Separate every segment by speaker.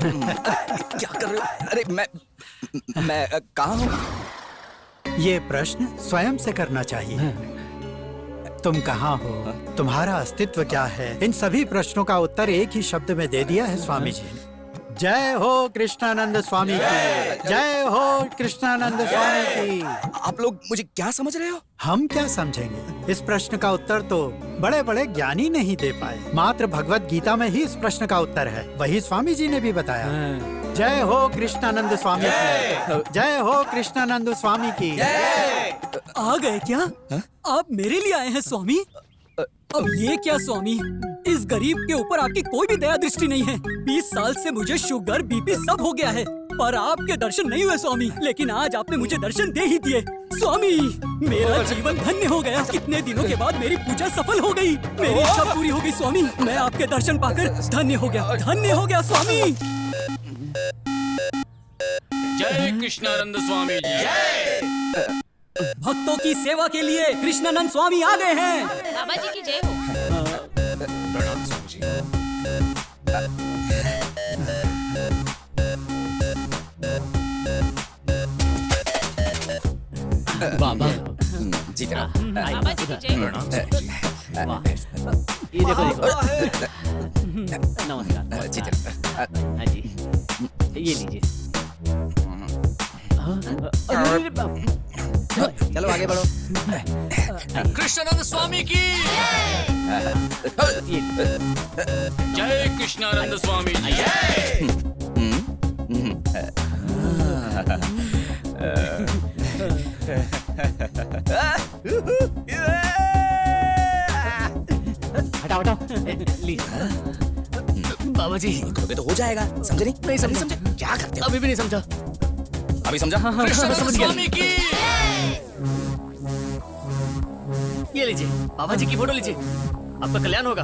Speaker 1: क्या कर रहे हो? अरे मैं कहाँ हूँ?
Speaker 2: ये प्रश्न स्वयं से करना चाहिए। तुम कहाँ हो, तुम्हारा अस्तित्व क्या है, इन सभी प्रश्नों का उत्तर एक ही शब्द में दे दिया है स्वामी जी ने। जय हो कृष्णानंद स्वामी की, जय हो कृष्णानंद स्वामी की।
Speaker 1: आप लोग मुझे क्या समझ रहे हो?
Speaker 2: हम क्या समझेंगे? इस प्रश्न का उत्तर तो बड़े बड़े ज्ञानी नहीं दे पाए। मात्र भगवत गीता में ही इस प्रश्न का उत्तर है, वही स्वामी जी ने भी बताया। जय हो कृष्णानंद स्वामी की, जय हो कृष्णानंद स्वामी की।
Speaker 3: आ गए क्या? आप मेरे लिए आए हैं स्वामी? अब ये क्या स्वामी, इस गरीब के ऊपर आपकी कोई भी दया दृष्टि नहीं है। 20 साल से मुझे शुगर बीपी सब हो गया है, पर आपके दर्शन नहीं हुए स्वामी। लेकिन आज आपने मुझे दर्शन दे ही दिए स्वामी। मेरा जीवन धन्य हो गया। कितने दिनों के बाद मेरी पूजा सफल हो गई, मेरी इच्छा पूरी हो गई स्वामी। मैं आपके दर्शन पाकर धन्य हो गया स्वामी।
Speaker 4: जय कृष्णानंद स्वामी जय।
Speaker 3: भक्तों की सेवा के लिए कृष्णानंद स्वामी आ गए हैं।
Speaker 5: बाबा जी की जय हो।
Speaker 4: प्रणाम स्वामी जी।
Speaker 1: बाबा जी
Speaker 5: बाबा जी की जय हो।
Speaker 4: प्रणाम स्वामी जी।
Speaker 6: ये देखो
Speaker 1: नमस्कार जी।
Speaker 6: हाँ जी, ये लीजिए। चलो आगे बढ़ो।
Speaker 4: कृष्णानंद स्वामी की जय। कृष्णानंद स्वामी जी जय।
Speaker 6: हटाओ हटाओ, लीजिए।
Speaker 4: बाबा जी
Speaker 1: करोगे तो हो जाएगा, समझे नहीं?
Speaker 4: नहीं समझे।
Speaker 1: क्या करते हो?
Speaker 4: अभी भी नहीं समझा।
Speaker 1: अभी समझा?
Speaker 4: कृष्णानंद स्वामी की ये लीजिए, बाबा जी की फोटो लीजिए, आपका कल्याण होगा।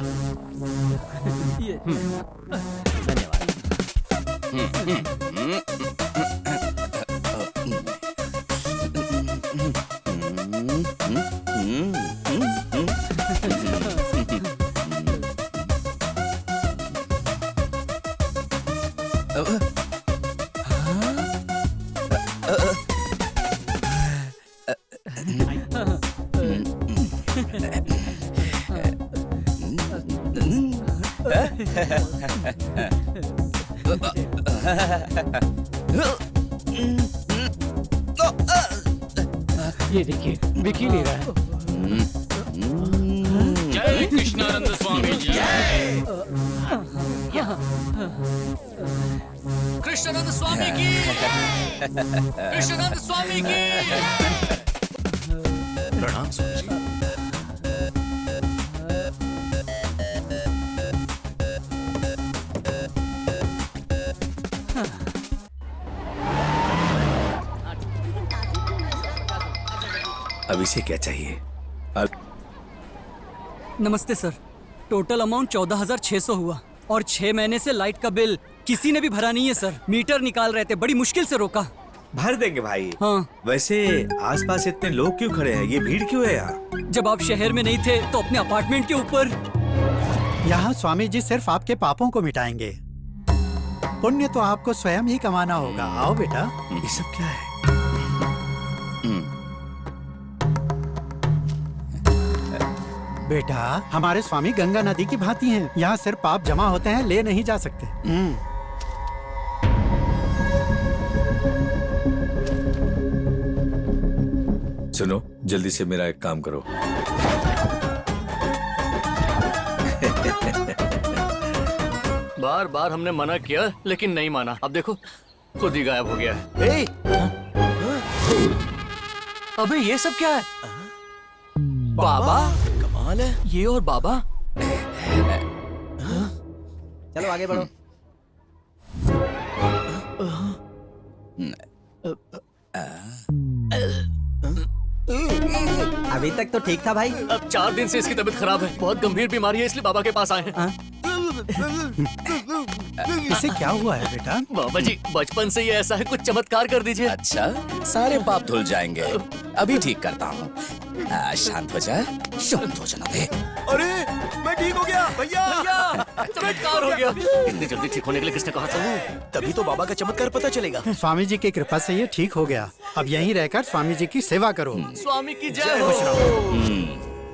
Speaker 6: ये देखिए, बिक ही नहीं रहा है।
Speaker 4: जय कृष्णानंद स्वामी जी जय। कृष्णानंद स्वामी की, कृष्णानंद स्वामी की। प्रणाम स्वामी जी।
Speaker 1: अब इसे क्या चाहिए?
Speaker 3: नमस्ते सर, टोटल अमाउंट 14,600 हुआ और 6 महीने से लाइट का बिल किसी ने भी भरा नहीं है सर। मीटर निकाल रहे थे, बड़ी मुश्किल से रोका।
Speaker 7: भर देंगे भाई।
Speaker 3: हाँ।
Speaker 7: वैसे आसपास इतने लोग क्यों खड़े हैं? ये भीड़ क्यों है यहाँ?
Speaker 3: जब आप शहर में नहीं थे तो अपने अपार्टमेंट के ऊपर।
Speaker 2: यहाँ स्वामी जी सिर्फ आपके पापों को मिटाएंगे, पुण्य तो आपको स्वयं ही कमाना होगा। आओ बेटा।
Speaker 7: ये सब क्या है?
Speaker 2: बेटा, हमारे स्वामी गंगा नदी की भांति हैं। यहाँ सिर्फ पाप जमा होते हैं, ले नहीं जा सकते।
Speaker 7: सुनो, जल्दी से मेरा एक काम करो।
Speaker 4: बार बार हमने मना किया लेकिन नहीं माना। अब देखो खुद ही गायब हो गया है। अबे ये सब क्या है? बाबा कमाल है ये। और बाबा
Speaker 6: चलो आगे बढ़ो। अभी तक तो ठीक था भाई।
Speaker 4: अब 4 दिन से इसकी तबीयत खराब है, बहुत गंभीर बीमारी है, इसलिए बाबा के पास आए हैं।
Speaker 2: इसे क्या हुआ है बेटा?
Speaker 4: बाबा जी बचपन से ये ऐसा है, कुछ चमत्कार कर दीजिए।
Speaker 1: अच्छा, सारे पाप धुल जाएंगे। अभी ठीक करता हूँ। शांत हो जा, शांत हो जाना दे।
Speaker 7: अरे मैं ठीक हो गया भैया।
Speaker 4: चमत्कार हो गया। इतनी जल्दी ठीक होने के लिए किसने कहा था?
Speaker 1: तभी तो बाबा का चमत्कार पता चलेगा।
Speaker 2: स्वामी जी की कृपा से ये ठीक हो गया। अब यहीं रहकर स्वामी जी की सेवा करो।
Speaker 4: स्वामी की जय हो।
Speaker 2: खुश रहो।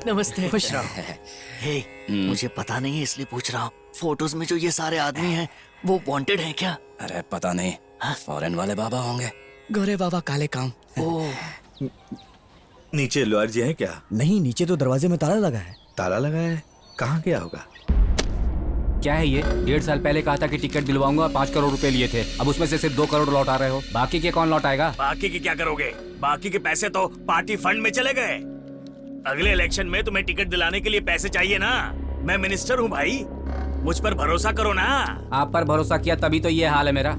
Speaker 4: नमस्ते।
Speaker 2: खुश रहो।
Speaker 4: हे, मुझे पता नहीं है इसलिए पूछ रहा हूँ। फोटोज में जो ये सारे आदमी हैं, वो वांटेड हैं क्या?
Speaker 1: अरे पता नहीं, फॉरेन वाले बाबा होंगे। गोरे बाबा काले काम।
Speaker 4: ओह,
Speaker 7: नीचे लॉयर जी हैं क्या?
Speaker 1: नहीं, नीचे तो दरवाजे में ताला लगा है।
Speaker 7: ताला लगा है, कहाँ गया होगा?
Speaker 6: क्या है ये? 1.5 साल पहले कहा था कि टिकट दिलवाऊंगा, 5 करोड़ रुपए लिए थे। अब उसमें से सिर्फ 2 करोड़ लौटा रहे हो। बाकी के कौन लौटाएगा?
Speaker 8: बाकी की क्या करोगे? बाकी के पैसे तो पार्टी फंड में चले गए। अगले इलेक्शन में तुम्हें टिकट दिलाने के लिए पैसे चाहिए ना। मैं मिनिस्टर हूँ भाई, मुझ पर भरोसा करो ना।
Speaker 6: आप पर भरोसा किया तभी तो ये हाल है मेरा।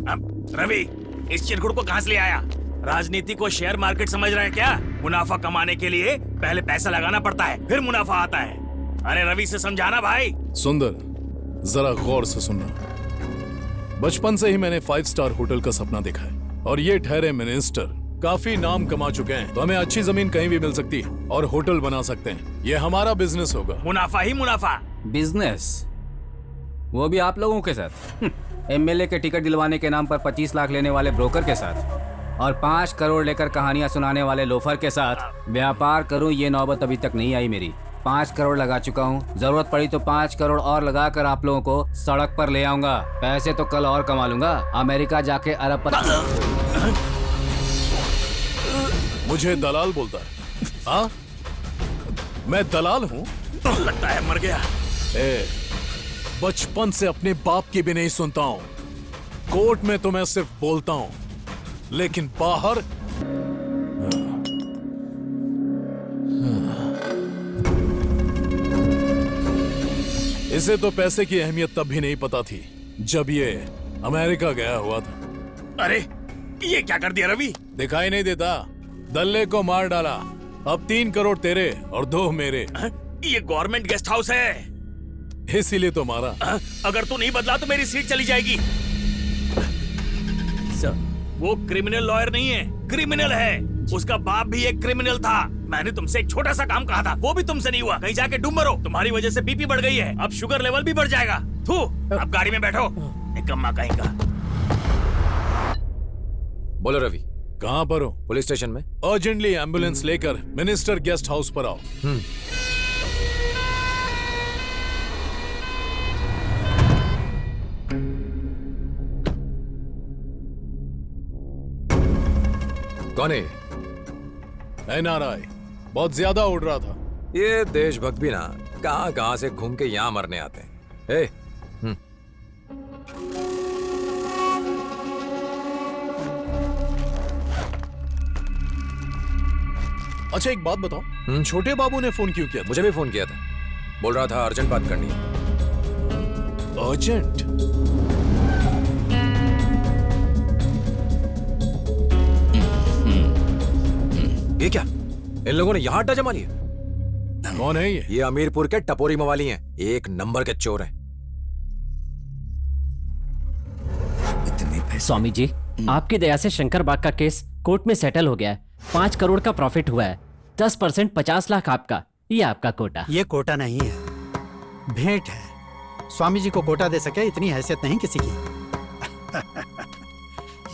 Speaker 8: रवि, इस चिरकुट को कहाँ से ले आया? राजनीति को शेयर मार्केट समझ रहा है क्या? मुनाफा कमाने के लिए पहले पैसा लगाना पड़ता है, फिर मुनाफा आता है। अरे रवि से समझाना भाई।
Speaker 9: सुंदर, जरा गौर से सुनना। बचपन से ही मैंने 5 स्टार होटल का सपना देखा है और ये ठहरे मिनिस्टर काफी नाम कमा चुके हैं, तो हमें अच्छी जमीन कहीं भी मिल सकती है और होटल बना सकते हैं। ये हमारा बिजनेस होगा।
Speaker 8: मुनाफा ही मुनाफा।
Speaker 6: बिजनेस, वो भी आप लोगों के साथ? एमएलए के टिकट दिलवाने के नाम पर 25 लाख लेने वाले ब्रोकर के साथ और 5 करोड़ लेकर कहानियां सुनाने वाले लोफर के साथ व्यापार करूं, ये नौबत अभी तक नहीं आई मेरी। 5 करोड़ लगा चुका हूं, जरूरत पड़ी तो 5 करोड़ और लगाकर आप लोगों को सड़क पर ले आऊंगा। पैसे तो कल और कमा लूंगा, अमेरिका जाके अरबपति।
Speaker 9: मुझे दलाल बोलता है? हाँ, मैं दलाल हूँ?
Speaker 8: लगता है मर गया।
Speaker 9: बचपन से अपने बाप की भी नहीं सुनता हूँ। कोर्ट में तो मैं सिर्फ बोलता हूँ, लेकिन बाहर इसे तो पैसे की अहमियत तब भी नहीं पता थी जब ये अमेरिका गया हुआ था।
Speaker 8: अरे ये क्या कर दिया रवि?
Speaker 9: दिखाई नहीं देता? दल्ले को मार डाला। अब 3 करोड़ तेरे और 2 मेरे।
Speaker 8: ये गवर्नमेंट गेस्ट हाउस है,
Speaker 9: इसीलिए तो मारा।
Speaker 8: अगर तू नहीं बदला तो मेरी सीट चली जाएगी। वो क्रिमिनल लॉयर नहीं है, क्रिमिनल है। उसका बाप भी एक क्रिमिनल था। मैंने तुमसे एक छोटा सा काम कहा था, वो भी तुमसे नहीं हुआ। कहीं जाके डूब मरो। तुम्हारी वजह से बीपी बढ़ गई है, अब शुगर लेवल भी बढ़ जाएगा। थू, अब गाड़ी में बैठो, निकम्मा कहीं का।
Speaker 10: बोलो रवि,
Speaker 9: कहाँ पर हो?
Speaker 10: पुलिस स्टेशन में।
Speaker 9: अर्जेंटली एम्बुलेंस लेकर मिनिस्टर गेस्ट हाउस पर आओ।
Speaker 10: कौन है?
Speaker 9: एनआरआई, बहुत ज्यादा उड़ रहा था।
Speaker 10: ये देशभक्त भी ना कहाँ से घूम के यहाँ मरने आते हैं। ए,
Speaker 9: अच्छा एक बात बताओ, छोटे बाबू ने फोन क्यों किया था?
Speaker 10: मुझे भी फोन किया था, बोल रहा था अर्जेंट बात करनी है।
Speaker 9: अर्जेंट?
Speaker 10: ये क्या, इन लोगों ने यहाँ अड्डा जमा लिया?
Speaker 9: कौन है ये?
Speaker 10: ये अमीरपुर के टपोरी मवाली हैं, 1 नंबर के चोर हैं।
Speaker 11: स्वामी जी, आपकी दया से शंकर बाग का केस कोर्ट में सेटल हो गया है। 5 करोड़ का प्रॉफिट हुआ है। 10% 50 लाख आपका, ये आपका कोटा।
Speaker 2: ये कोटा नहीं है, भेंट है। स्वामी जी को कोटा दे सके इतनी हैसियत नहीं किसी की।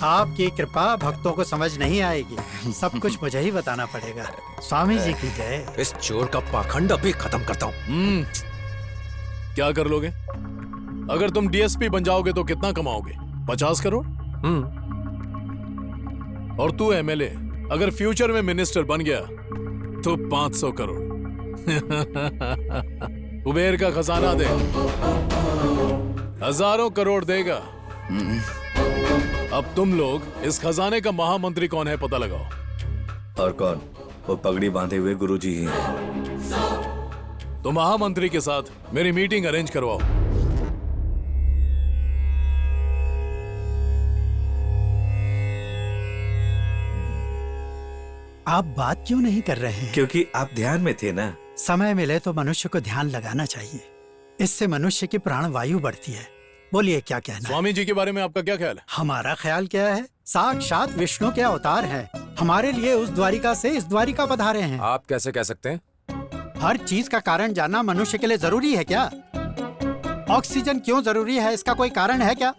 Speaker 2: आपकी कृपा भक्तों को समझ नहीं आएगी, सब कुछ मुझे ही बताना पड़ेगा। स्वामी जी की जय।
Speaker 10: इस चोर का पाखंड अभी खत्म करता हूँ।
Speaker 9: क्या कर लोगे? अगर तुम डीएसपी बन जाओगे तो कितना कमाओगे? 50 करोड़? और तू एमएलए, अगर फ्यूचर में मिनिस्टर बन गया तो 500 करोड़। कुबेर का खजाना दे, हजारों करोड़ देगा। अब तुम लोग इस खजाने का महामंत्री कौन है पता लगाओ।
Speaker 7: और कौन? वो पगड़ी बांधे हुए गुरुजी ही हैं।
Speaker 9: तो महामंत्री के साथ मेरी मीटिंग अरेंज करवाओ।
Speaker 2: आप बात क्यों नहीं कर रहे हैं?
Speaker 7: क्योंकि आप ध्यान में थे ना।
Speaker 2: समय मिले तो मनुष्य को ध्यान लगाना चाहिए, इससे मनुष्य की प्राण वायु बढ़ती है। बोलिए क्या कहना है?
Speaker 9: स्वामी जी के बारे में आपका क्या ख्याल है?
Speaker 2: हमारा ख्याल क्या है, साक्षात विष्णु के अवतार हैं। हमारे लिए उस द्वारिका से इस द्वारिका पधारे हैं।
Speaker 10: आप कैसे कह सकते हैं?
Speaker 2: हर चीज का कारण जानना मनुष्य के लिए जरूरी है क्या? ऑक्सीजन क्यों जरूरी है, इसका कोई कारण है क्या?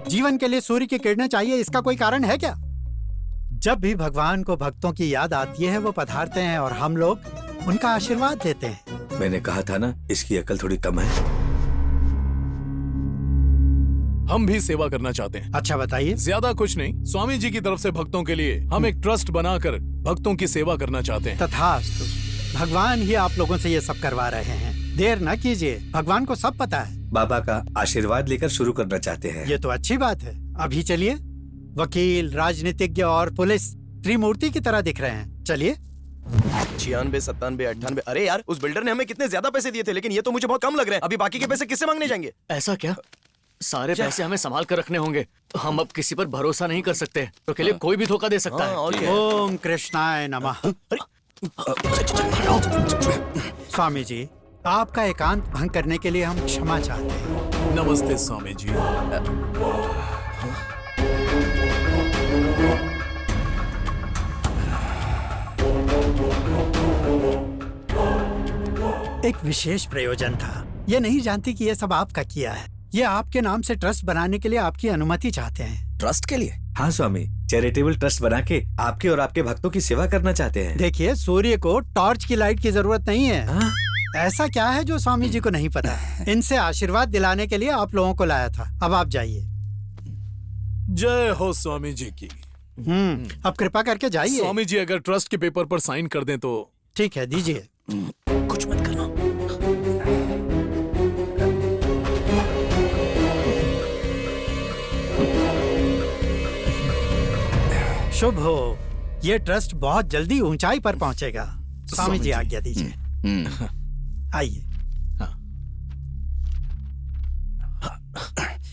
Speaker 2: जीवन के लिए सूर्य की किरणें चाहिए, इसका कोई कारण है क्या? जब भी भगवान को भक्तों की याद आती है वो पधारते हैं और हम लोग उनका आशीर्वाद देते हैं।
Speaker 7: मैंने कहा था ना, इसकी अकल थोड़ी कम है।
Speaker 9: हम भी सेवा करना चाहते हैं।
Speaker 2: अच्छा बताइए।
Speaker 9: ज्यादा कुछ नहीं, स्वामी जी की तरफ से भक्तों के लिए हम एक ट्रस्ट बनाकर भक्तों की सेवा करना चाहते हैं।
Speaker 2: तथास्तु, भगवान ही आप लोगों से ये सब करवा रहे हैं। देर न कीजिए, भगवान को सब पता है।
Speaker 7: बाबा का आशीर्वाद लेकर शुरू करना चाहते हैं।
Speaker 2: ये तो अच्छी बात है। अभी चलिए। वकील, राजनीतिज्ञ और पुलिस त्रिमूर्ति की तरह दिख रहे हैं। चलिए।
Speaker 12: 96, 97, 98। अरे यार, उस बिल्डर ने हमें कितने ज्यादा पैसे दिए थे, लेकिन ये तो मुझे बहुत कम लग रहे हैं। अभी बाकी के पैसे किससे मांगने जाएंगे?
Speaker 4: ऐसा क्या? सारे पैसे हमें संभाल कर रखने होंगे। हम अब किसी पर भरोसा नहीं कर सकते, तो के लिए कोई भी धोखा दे सकता है।
Speaker 2: ओम कृष्णाय नमः। स्वामी जी, आपका एकांत भंग करने के लिए हम क्षमा चाहते हैं।
Speaker 9: नमस्ते स्वामी जी।
Speaker 2: एक विशेष प्रयोजन था। ये नहीं जानती कि ये सब आपका किया है। ये आपके नाम से ट्रस्ट बनाने के लिए आपकी अनुमति चाहते हैं।
Speaker 1: ट्रस्ट के लिए?
Speaker 7: हाँ स्वामी, चैरिटेबल ट्रस्ट बना के आपके और आपके भक्तों की सेवा करना चाहते हैं।
Speaker 2: देखिए, सूर्य को टॉर्च की लाइट की जरूरत नहीं है। ऐसा क्या है जो स्वामी जी को नहीं पता? इनसे आशीर्वाद दिलाने के लिए आप लोगों को लाया था। अब आप जाइए।
Speaker 9: जय हो स्वामी जी की।
Speaker 2: अब कृपा करके जाइए।
Speaker 9: स्वामी जी अगर ट्रस्ट के पेपर पर साइन कर दें तो।
Speaker 2: ठीक है, दीजिए।
Speaker 1: कुछ मत करना।
Speaker 2: शुभ हो। ये ट्रस्ट बहुत जल्दी ऊंचाई पर पहुंचेगा। स्वामी जी आज्ञा दीजिए। आइए।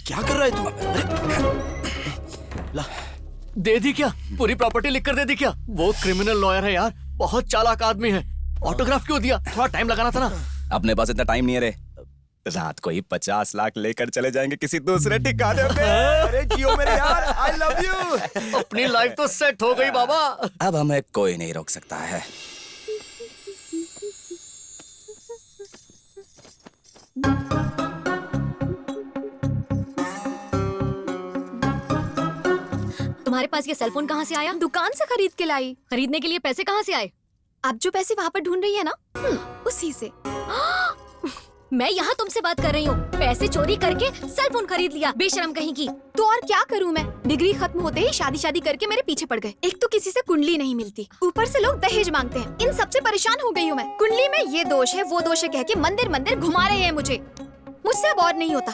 Speaker 12: क्या कर रहा है तू?
Speaker 4: ला, दे दी क्या? पूरी प्रॉपर्टी लिख कर दे दी क्या? वो क्रिमिनल लॉयर है यार, बहुत चालाक आदमी है। ऑटोग्राफ क्यों दिया? थोड़ा टाइम लगाना था ना।
Speaker 1: अपने पास इतना टाइम नहीं है रे। रात को ही 50 लाख लेकर चले जाएंगे किसी दूसरे ठिकाने पे।
Speaker 12: अरे जियो मेरे यार, आई लव यू।
Speaker 4: अपनी लाइफ तो सेट हो गई बाबा।
Speaker 1: अब हमें कोई नहीं रोक सकता है।
Speaker 13: तुम्हारे पास ये सेलफोन कहाँ से आया?
Speaker 14: दुकान से खरीद के लाई।
Speaker 13: खरीदने के लिए पैसे कहाँ से आए?
Speaker 14: आप जो पैसे वहाँ पर ढूंढ रही है ना, उसी से।
Speaker 13: मैं यहाँ तुमसे बात कर रही हूँ। पैसे चोरी करके सेलफोन खरीद लिया, बेशरम कहीं की।
Speaker 14: तो और क्या करूँ मैं? डिग्री खत्म होते ही शादी करके मेरे पीछे पड़ गए। एक तो किसी से कुंडली नहीं मिलती, ऊपर से लोग दहेज मांगते हैं। इन सबसे परेशान हो गई हूँ मैं। कुंडली में ये दोष है, वो दोष है कह के मंदिर मंदिर घुमा रहे हैं मुझे। मुझसे अब और नहीं होता।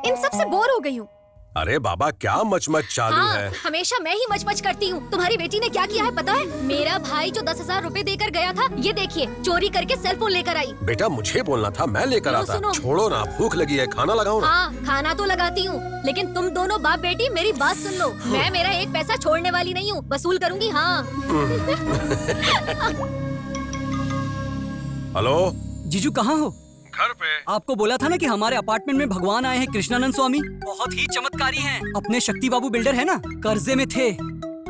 Speaker 14: इन सबसे बोर हो गई हूँ।
Speaker 10: अरे बाबा, क्या मचमच चालू है?
Speaker 13: हमेशा मैं ही मचमच करती हूँ। तुम्हारी बेटी ने क्या किया है पता है? मेरा भाई जो 10,000 रुपए देकर गया था, ये देखिए चोरी करके सेलफोन लेकर आई।
Speaker 10: बेटा मुझे बोलना था, मैं लेकर आता। छोड़ो ना, भूख लगी है, खाना लगाओ ना।
Speaker 13: हाँ, खाना तो लगाती हूँ, लेकिन तुम दोनों बाप बेटी मेरी बात सुन लो। मैं मेरा एक पैसा छोड़ने वाली नहीं हूँ, वसूल करूँगी। हाँ।
Speaker 10: हेलो
Speaker 3: जीजू, कहाँ हो?
Speaker 10: घर पे।
Speaker 3: आपको बोला था ना कि हमारे अपार्टमेंट में भगवान आए हैं कृष्णानंद स्वामी। बहुत ही चमत्कारी हैं। अपने शक्ति बाबू बिल्डर है ना, कर्जे में थे।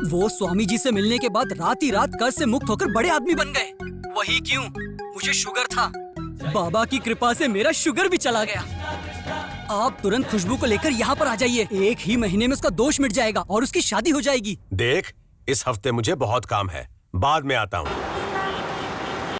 Speaker 3: वो स्वामी जी से मिलने के बाद रात ही रात कर्ज से मुक्त होकर बड़े आदमी बन गए। वही क्यों, मुझे शुगर था। बाबा की कृपा से मेरा शुगर भी चला गया। आप तुरंत खुशबू को लेकर यहाँ पर आ जाइए। 1 ही महीने में उसका दोष मिट जाएगा और उसकी शादी हो जाएगी।
Speaker 10: देख, इस हफ्ते मुझे बहुत काम है, बाद में आता हूँ।